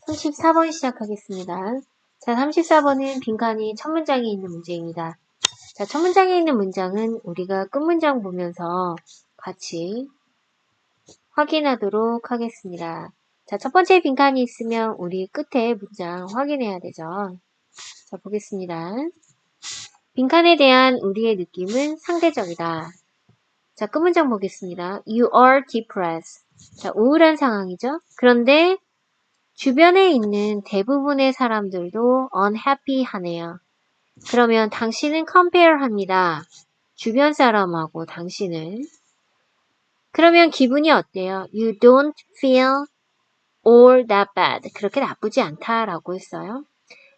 34번 시작하겠습니다. 자, 34번은 빈칸이 첫 문장에 있는 문제입니다. 자, 첫 문장에 있는 문장은 우리가 끝 문장 보면서 같이 확인하도록 하겠습니다. 자, 첫 번째 빈칸이 있으면 우리 끝에 문장 확인해야 되죠. 자, 보겠습니다. 빈칸에 대한 우리의 느낌은 상대적이다. 자, 끝 문장 보겠습니다. You are depressed. 자, 우울한 상황이죠. 그런데 주변에 있는 대부분의 사람들도 unhappy 하네요. 그러면 당신은 compare 합니다. 주변 사람하고 당신은. 그러면 기분이 어때요? You don't feel all that bad. 그렇게 나쁘지 않다라고 했어요.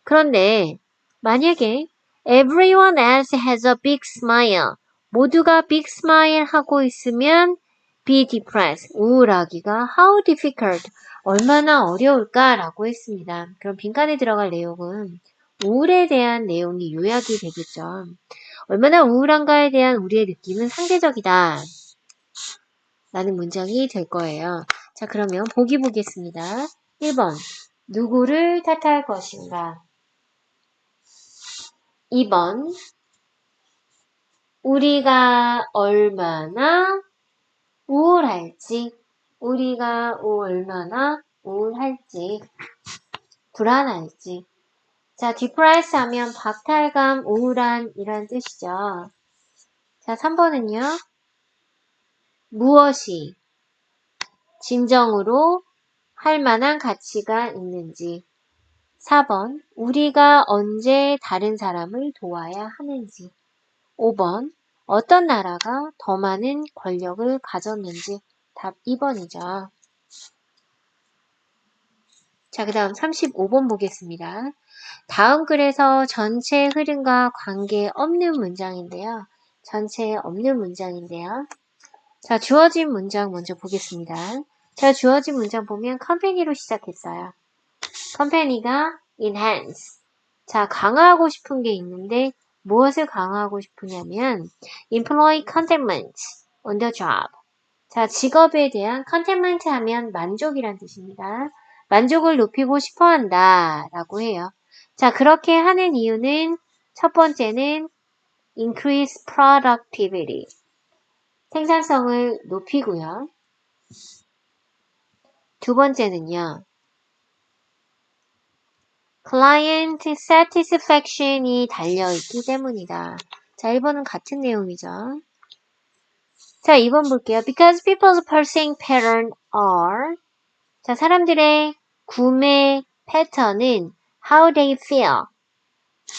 그런데 만약에 everyone else has a big smile. 모두가 big smile 하고 있으면 be depressed. 우울하기가 how difficult. 얼마나 어려울까라고 했습니다. 그럼 빈칸에 들어갈 내용은 우울에 대한 내용이 요약이 되겠죠. 얼마나 우울한가에 대한 우리의 느낌은 상대적이다. 라는 문장이 될 거예요. 자, 그러면 보기 보겠습니다. 1번. 누구를 탓할 것인가? 2번. 우리가 얼마나 우울할지, 얼마나 우울할지, 불안할지. 자, depressed 하면 박탈감, 우울한 이란 뜻이죠. 자, 3번은요. 무엇이 진정으로 할 만한 가치가 있는지. 4번, 우리가 언제 다른 사람을 도와야 하는지. 5번, 어떤 나라가 더 많은 권력을 가졌는지. 답 2번이죠. 자, 그 다음 35번 보겠습니다. 다음 글에서 전체 흐름과 관계없는 문장인데요. 전체에 없는 문장인데요. 자, 주어진 문장 먼저 보겠습니다. 자, 주어진 문장 보면 company로 시작했어요. company가 enhance. 자, 강화하고 싶은 게 있는데 무엇을 강화하고 싶으냐면 employee contentment on the job. 자, 직업에 대한 contentment 하면 만족이란 뜻입니다. 만족을 높이고 싶어 한다 라고 해요. 자, 그렇게 하는 이유는 첫 번째는 increase productivity. 생산성을 높이고요. 두 번째는요. client satisfaction이 달려있기 때문이다. 자, 1번은 같은 내용이죠. 자, 2번 볼게요. Because people's purchasing pattern are. 자, 사람들의 구매 패턴은 how they feel.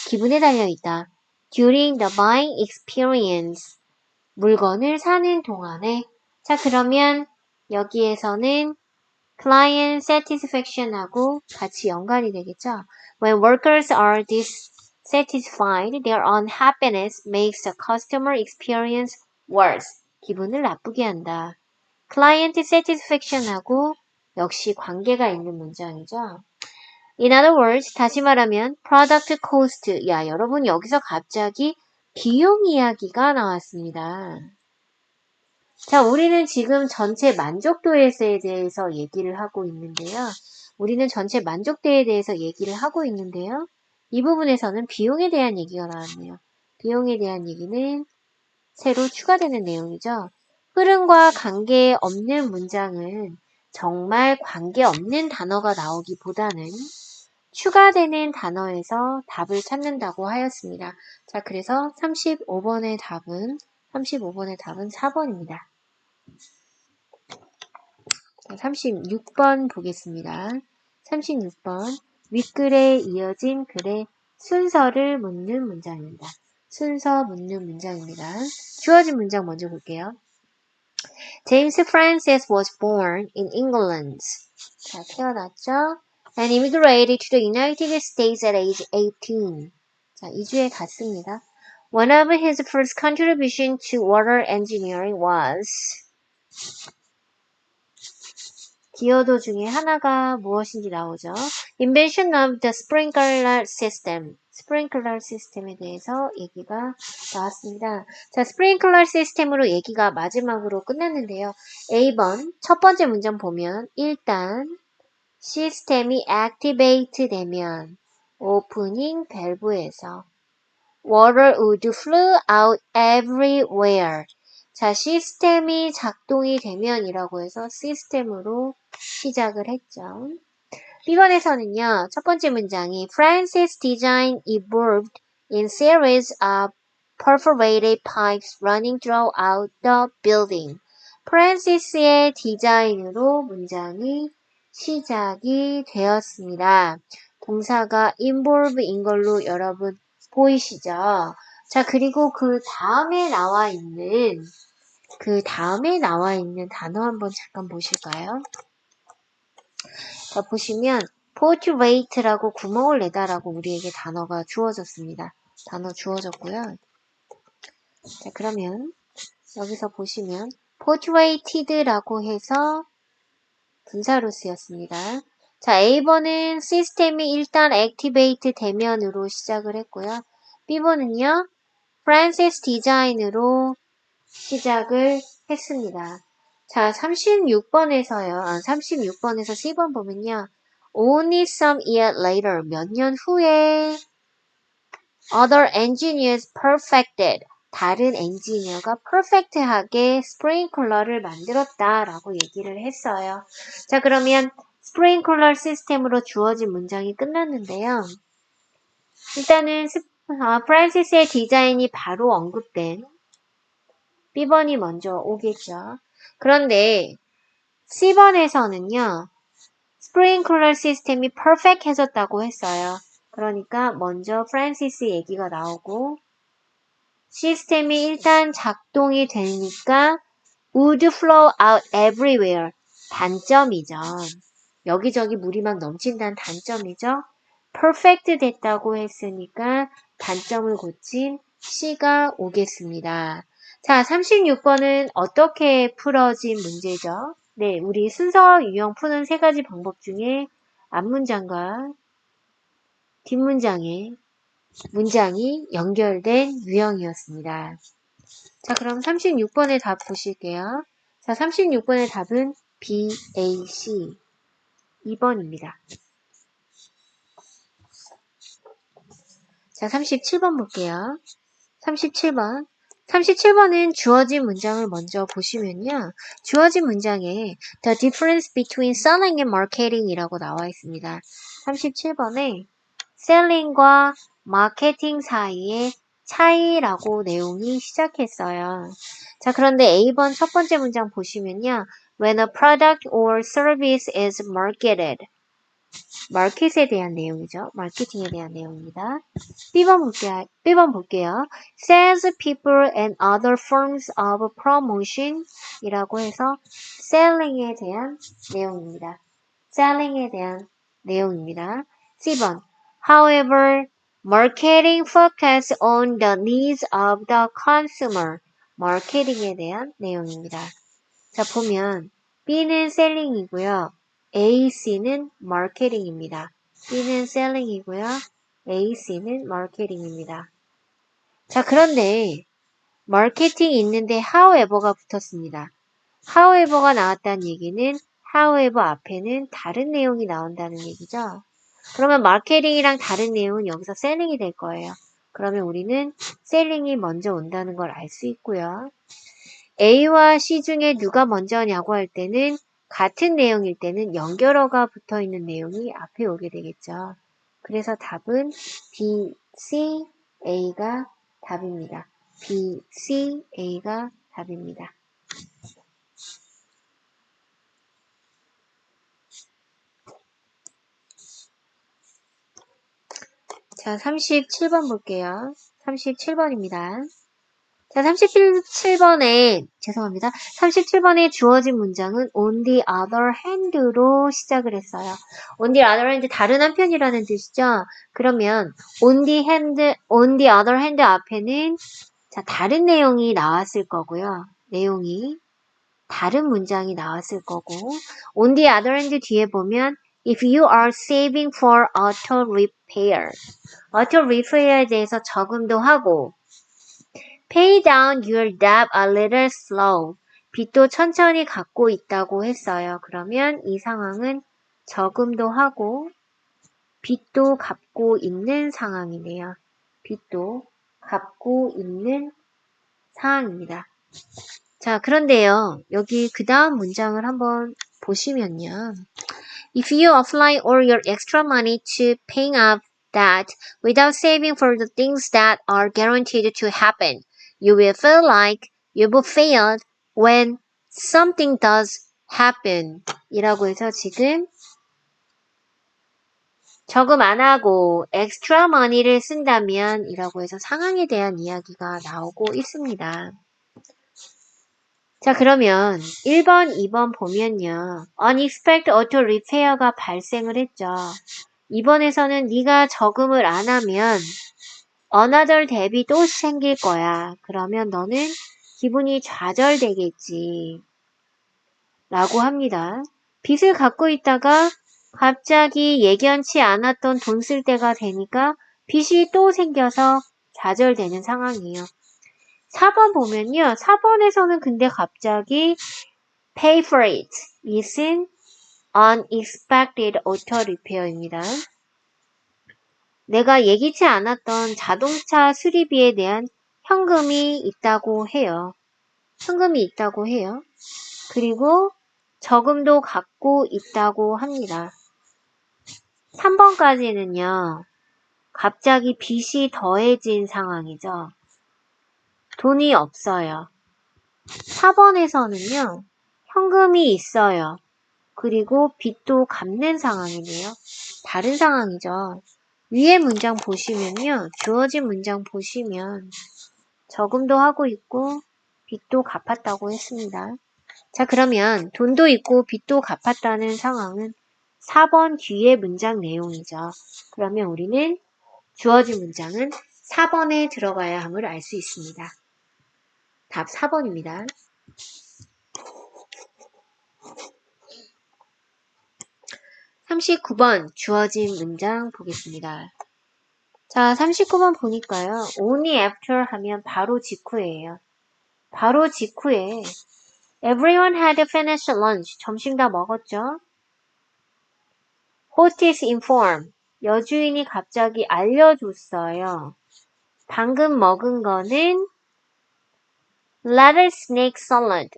기분에 달려있다. During the buying experience. 물건을 사는 동안에. 자, 그러면 여기에서는 client satisfaction하고 같이 연관이 되겠죠. When workers are dissatisfied, their unhappiness makes the customer experience worse. 기분을 나쁘게 한다. client satisfaction하고 역시 관계가 있는 문장이죠. In other words, 다시 말하면 product cost. 야, 여러분 여기서 갑자기 비용 이야기가 나왔습니다. 자, 우리는 지금 전체 만족도에 대해서 얘기를 하고 있는데요. 이 부분에서는 비용에 대한 얘기가 나왔네요. 비용에 대한 얘기는 새로 추가되는 내용이죠. 흐름과 관계없는 문장은 정말 관계없는 단어가 나오기보다는 추가되는 단어에서 답을 찾는다고 하였습니다. 자, 그래서 35번의 답은 4번입니다. 36번 보겠습니다. 36번. 윗글에 이어진 글의 순서를 묻는 문장입니다. 순서 묻는 문장입니다. 주어진 문장 먼저 볼게요. James Francis was born in England. 자, 태어났죠? And immigrated to the United States at age 18. 자, 이주에 갔습니다. One of his first contributions to water engineering was. 기여도 중에 하나가 무엇인지 나오죠. Invention of the sprinkler system. 스프링클러 시스템에 대해서 얘기가 나왔습니다. 자, 스프링클러 시스템으로 얘기가 마지막으로 끝났는데요. A번 첫 번째 문장 보면 일단 시스템이 activate 되면 오프닝 밸브에서 water would flow out everywhere. 자, 시스템이 작동이 되면이라고 해서 시스템으로 시작을 했죠. B번에서는요, 첫 번째 문장이 Francis design evolved in series of perforated pipes running throughout the building. 프란시스의 디자인으로 문장이 시작이 되었습니다. 동사가 involve인 걸로 여러분 보이시죠? 자, 그리고 그 다음에 나와 있는 단어 한번 잠깐 보실까요? 자, 보시면 portrait라고 구멍을 내다라고 우리에게 단어가 주어졌습니다. 단어 주어졌고요. 자, 그러면 여기서 보시면 portraited라고 해서 분사로 쓰였습니다. 자, A번은 시스템이 일단 activate 되면으로 시작을 했고요. B번은요, Francis design으로 시작을 했습니다. 자, 36번에서 C번 보면요. Only some years later, 몇 년 후에 other engineers perfected, 다른 엔지니어가 퍼펙트하게 스프링클러를 만들었다라고 얘기를 했어요. 자, 그러면 스프링클러 시스템으로 주어진 문장이 끝났는데요. 일단은 프란시스의 디자인이 바로 언급된 B번이 먼저 오겠죠. 그런데 C번에서는요. 스프링클러 시스템이 퍼펙트해졌다고 했어요. 그러니까 먼저 프란시스 얘기가 나오고 시스템이 일단 작동이 되니까 would flow out everywhere. 단점이죠. 여기저기 물이 막 넘친다는 단점이죠. perfect 됐다고 했으니까 단점을 고친 C가 오겠습니다. 자, 36번은 어떻게 풀어진 문제죠? 네, 우리 순서 유형 푸는 세 가지 방법 중에 앞문장과 뒷문장의 문장이 연결된 유형이었습니다. 자, 그럼 36번의 답 보실게요. 자, 36번의 답은 B, A, C 2번입니다. 자, 37번 볼게요. 37번은 주어진 문장을 먼저 보시면요. 주어진 문장에 The difference between selling and marketing 이라고 나와 있습니다. 37번에 selling과 마케팅 사이의 차이라고 내용이 시작했어요. 자, 그런데 A번 첫 번째 문장 보시면요. When a product or service is marketed. 마켓에 대한 내용이죠. 마케팅에 대한 내용입니다. B번 볼게요. Sales people and other forms of promotion 이라고 해서 selling에 대한 내용입니다. selling에 대한 내용입니다. C번 However, marketing focus on the needs of the consumer. 마케팅에 대한 내용입니다. 자, 보면 B는 selling이고요. A, C는 마케팅입니다. B는 selling이고요. A, C는 마케팅입니다. 자, 그런데 마케팅이 있는데 however가 붙었습니다. however가 나왔다는 얘기는 however 앞에는 다른 내용이 나온다는 얘기죠. 그러면 마케팅이랑 다른 내용은 여기서 selling이 될 거예요. 그러면 우리는 selling이 먼저 온다는 걸 알 수 있고요. A와 C 중에 누가 먼저냐고 할 때는 같은 내용일 때는 연결어가 붙어있는 내용이 앞에 오게 되겠죠. 그래서 답은 B, C, A가 답입니다. B, C, A가 답입니다. 자, 37번 볼게요. 37번입니다. 자, 37번에 주어진 문장은 on the other hand로 시작을 했어요. on the other hand, 다른 한편이라는 뜻이죠. 그러면 on the other hand 앞에는 자, 다른 내용이 나왔을 거고요. 내용이 다른 문장이 나왔을 거고 on the other hand 뒤에 보면 if you are saving for auto repair. auto repair에 대해서 저금도 하고 Pay down your debt a little slow. 빚도 천천히 갚고 있다고 했어요. 그러면 이 상황은 저금도 하고 빚도 갚고 있는 상황이네요. 빚도 갚고 있는 상황입니다. 자, 그런데요. 여기 그 다음 문장을 한번 보시면요. If you apply all your extra money to paying up that without saving for the things that are guaranteed to happen, you will feel like you've failed when something does happen. 이라고 해서 지금 저금 안 하고 extra money를 쓴다면 이라고 해서 상황에 대한 이야기가 나오고 있습니다. 자, 그러면 1번, 2번 보면요. unexpected auto repair가 발생을 했죠. 2번에서는 네가 저금을 안 하면 another debt이 또 생길 거야. 그러면 너는 기분이 좌절되겠지. 라고 합니다. 빚을 갖고 있다가 갑자기 예견치 않았던 돈 쓸 때가 되니까 빚이 또 생겨서 좌절되는 상황이에요. 4번 보면요. 4번에서는 근데 갑자기 pay for it. it은 unexpected auto repair입니다. 내가 예기치 않았던 자동차 수리비에 대한 현금이 있다고 해요. 현금이 있다고 해요. 그리고 저금도 갖고 있다고 합니다. 3번까지는요. 갑자기 빚이 더해진 상황이죠. 돈이 없어요. 4번에서는요. 현금이 있어요. 그리고 빚도 갚는 상황이네요. 다른 상황이죠. 위에 문장 보시면요. 주어진 문장 보시면 저금도 하고 있고 빚도 갚았다고 했습니다. 자, 그러면 돈도 있고 빚도 갚았다는 상황은 4번 뒤의 문장 내용이죠. 그러면 우리는 주어진 문장은 4번에 들어가야 함을 알 수 있습니다. 답 4번입니다. 39번 주어진 문장 보겠습니다. 자, 39번 보니까요. only after 하면 바로 직후예요. 바로 직후에 everyone had finished lunch. 점심 다 먹었죠? hostess informed. 여주인이 갑자기 알려줬어요. 방금 먹은 거는 rattlesnake salad.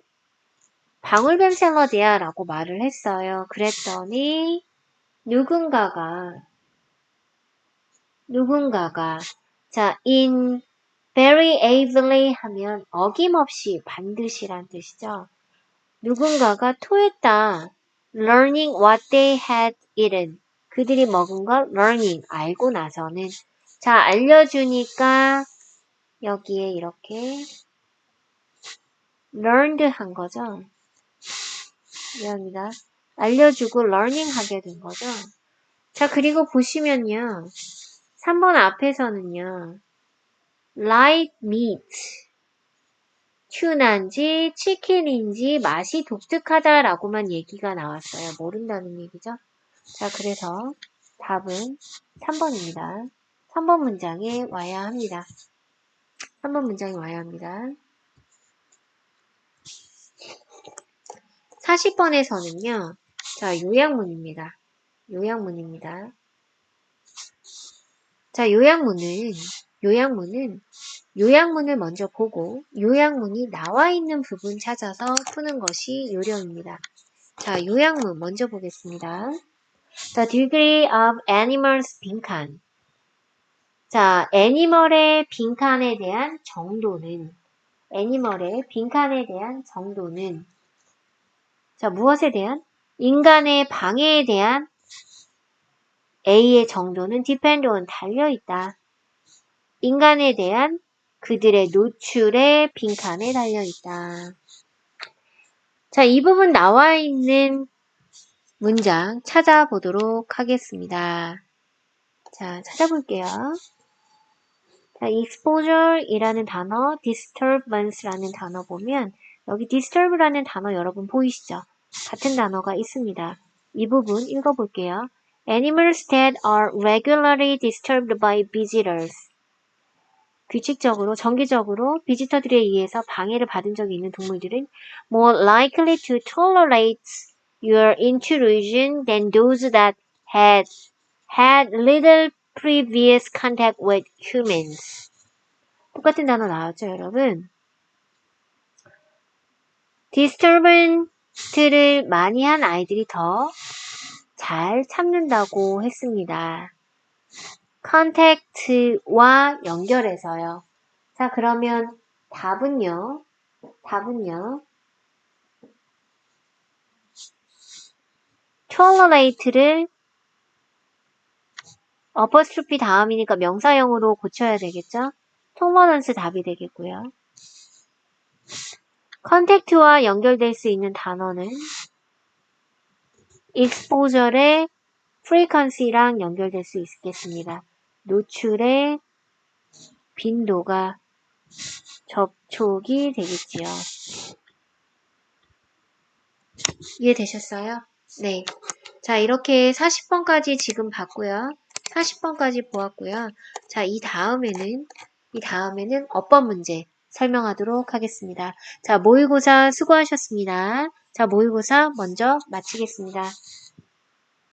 방울뱀 샐러드야 라고 말을 했어요. 그랬더니 누군가가 자, in very ably 하면 어김없이 반드시란 뜻이죠. 누군가가 토했다. learning what they had eaten. 그들이 먹은 걸 learning, 알고 나서는. 자, 알려주니까 여기에 이렇게 learned 한 거죠. 미안합니다. 알려주고 learning 하게 된 거죠. 자, 그리고 보시면요. 3번 앞에서는요. like meat. 튜나인지 치킨인지 맛이 독특하다라고만 얘기가 나왔어요. 모른다는 얘기죠. 자, 그래서 답은 3번입니다. 3번 문장에 와야 합니다. 3번 문장에 와야 합니다. 40번에서는요. 자, 요약문입니다. 자, 요약문을 먼저 보고 요약문이 나와 있는 부분 찾아서 푸는 것이 요령입니다. 자, 요약문 먼저 보겠습니다. The degree of animals 빈칸. 자, 애니멀의 빈칸에 대한 정도는 자, 무엇에 대한? 인간의 방해에 대한 A의 정도는 depend on 달려있다. 인간에 대한 그들의 노출의 빈칸에 달려있다. 자, 이 부분 나와 있는 문장 찾아보도록 하겠습니다. 자, 찾아볼게요. 자, exposure이라는 단어, disturbance라는 단어 보면 여기 disturb라는 단어 여러분 보이시죠? 같은 단어가 있습니다. 이 부분 읽어볼게요. Animals that are regularly disturbed by visitors. 규칙적으로, 정기적으로 비지터들에 의해서 방해를 받은 적이 있는 동물들은 more likely to tolerate your intrusion than those that had little previous contact with humans. 똑같은 단어 나왔죠, 여러분? disturbance를 많이 한 아이들이 더 잘 참는다고 했습니다. contact와 연결해서요. 자, 그러면 답은요. tolerate를 apostrophe 다음이니까 명사형으로 고쳐야 되겠죠? tolerance 답이 되겠고요. contact와 연결될 수 있는 단어는 exposure의 frequency랑 연결될 수 있겠습니다. 노출의 빈도가 접촉이 되겠지요. 이해되셨어요? 네. 자, 이렇게 40번까지 지금 봤고요. 40번까지 보았고요. 자, 이 다음에는 어법 문제 설명하도록 하겠습니다. 자, 모의고사 수고하셨습니다. 자, 모의고사 먼저 마치겠습니다.